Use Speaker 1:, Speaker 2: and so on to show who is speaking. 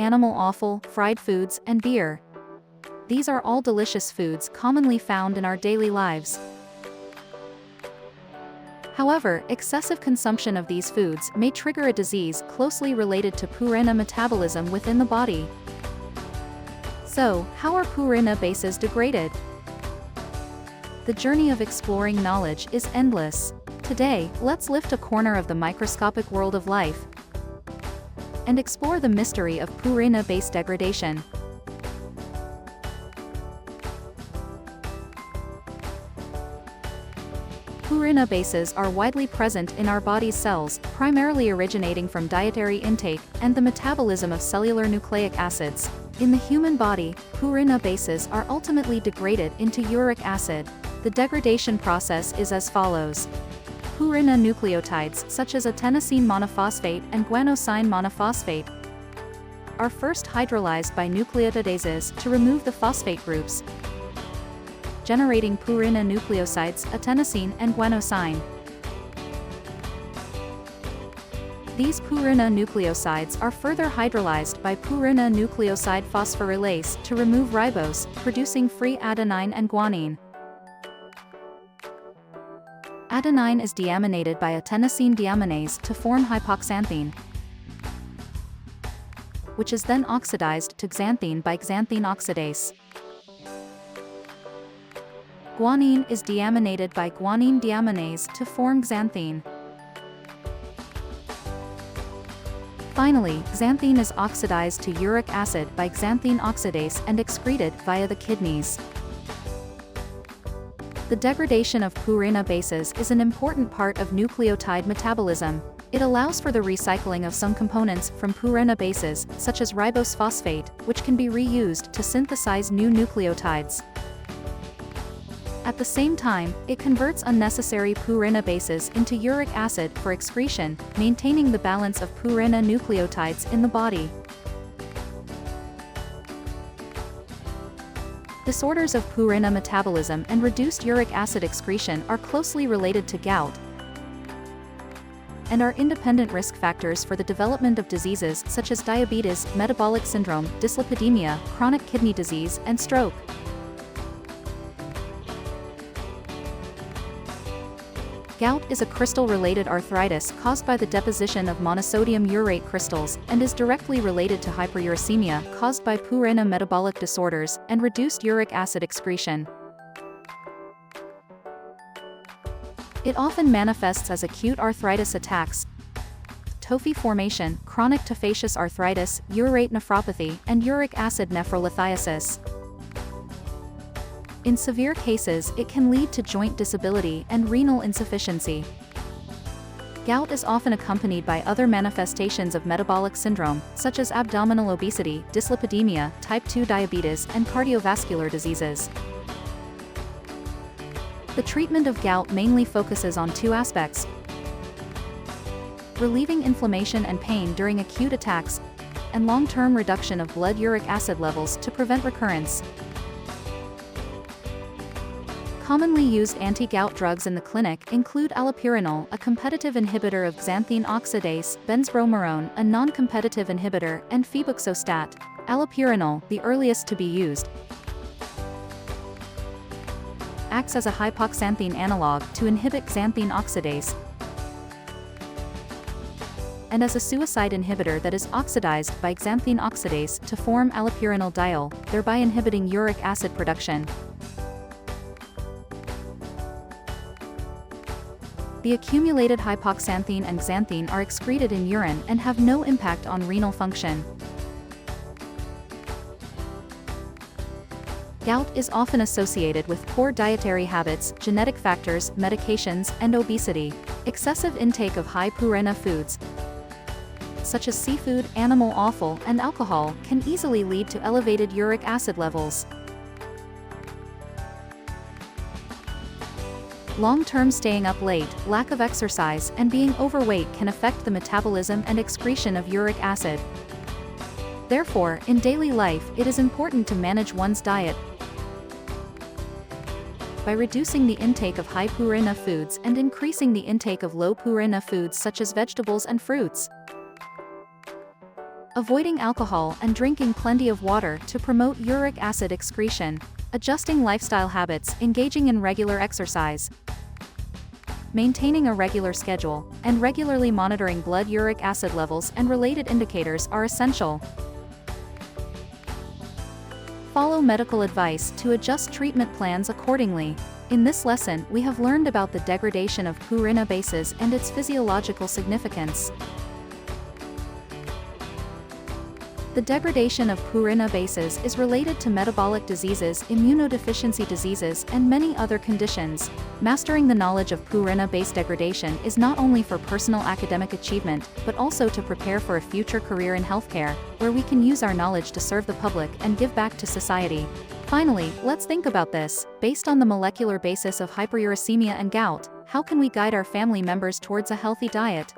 Speaker 1: animal offal, fried foods, and beer. These are all delicious foods commonly found in our daily lives. However, excessive consumption of these foods may trigger a disease closely related to purine metabolism within the body. So, how are purine bases degraded? The journey of exploring knowledge is endless. Today, let's lift a corner of the microscopic world of life and explore the mystery of purine base degradation. Purine bases are widely present in our body's cells, primarily originating from dietary intake and the metabolism of cellular nucleic acids. In the human body, purine bases are ultimately degraded into uric acid. The degradation process is as follows. Purine nucleotides such as adenosine monophosphate and guanosine monophosphate are first hydrolyzed by nucleotidases to remove the phosphate groups, generating purine nucleosides, adenosine and guanosine. These purine nucleosides are further hydrolyzed by purine nucleoside phosphorylase to remove ribose, producing free adenine and guanine. Adenine is deaminated by adenosine deaminase to form hypoxanthine, which is then oxidized to xanthine by xanthine oxidase. Guanine is deaminated by guanine deaminase to form xanthine. Finally, xanthine is oxidized to uric acid by xanthine oxidase and excreted via the kidneys. The degradation of purine bases is an important part of nucleotide metabolism. It allows for the recycling of some components from purine bases, such as ribose phosphate, which can be reused to synthesize new nucleotides. At the same time, it converts unnecessary purine bases into uric acid for excretion, maintaining the balance of purine nucleotides in the body. Disorders of purine metabolism and reduced uric acid excretion are closely related to gout and are independent risk factors for the development of diseases such as diabetes, metabolic syndrome, dyslipidemia, chronic kidney disease, and stroke. Gout is a crystal-related arthritis caused by the deposition of monosodium urate crystals and is directly related to hyperuricemia caused by purine metabolic disorders and reduced uric acid excretion. It often manifests as acute arthritis attacks, tophi formation, chronic tophaceous arthritis, urate nephropathy, and uric acid nephrolithiasis. In severe cases, it can lead to joint disability and renal insufficiency. Gout is often accompanied by other manifestations of metabolic syndrome, such as abdominal obesity, dyslipidemia, type 2 diabetes, and cardiovascular diseases. The treatment of gout mainly focuses on two aspects: relieving inflammation and pain during acute attacks, and long-term reduction of blood uric acid levels to prevent recurrence. Commonly used anti-gout drugs in the clinic include allopurinol, a competitive inhibitor of xanthine oxidase, benzbromarone, a non-competitive inhibitor, and febuxostat. Allopurinol, the earliest to be used, acts as a hypoxanthine analog to inhibit xanthine oxidase and as a suicide inhibitor that is oxidized by xanthine oxidase to form allopurinol diol, thereby inhibiting uric acid production. The accumulated hypoxanthine and xanthine are excreted in urine and have no impact on renal function. Gout is often associated with poor dietary habits, genetic factors, medications, and obesity. Excessive intake of high purine foods, such as seafood, animal offal, and alcohol, can easily lead to elevated uric acid levels. Long-term staying up late, lack of exercise, and being overweight can affect the metabolism and excretion of uric acid. Therefore, in daily life, it is important to manage one's diet by reducing the intake of high purine foods and increasing the intake of low purine foods such as vegetables and fruits. avoiding alcohol and drinking plenty of water to promote uric acid excretion, adjusting lifestyle habits, engaging in regular exercise, maintaining a regular schedule, and regularly monitoring blood uric acid levels and related indicators are essential. Follow medical advice to adjust treatment plans accordingly. In this lesson, we have learned about the degradation of purine bases and its physiological significance. The degradation of purine bases is related to metabolic diseases, immunodeficiency diseases, and many other conditions. Mastering the knowledge of purine base degradation is not only for personal academic achievement, but also to prepare for a future career in healthcare, where we can use our knowledge to serve the public and give back to society. Finally, let's think about this. Based on the molecular basis of hyperuricemia and gout, how can we guide our family members towards a healthy diet?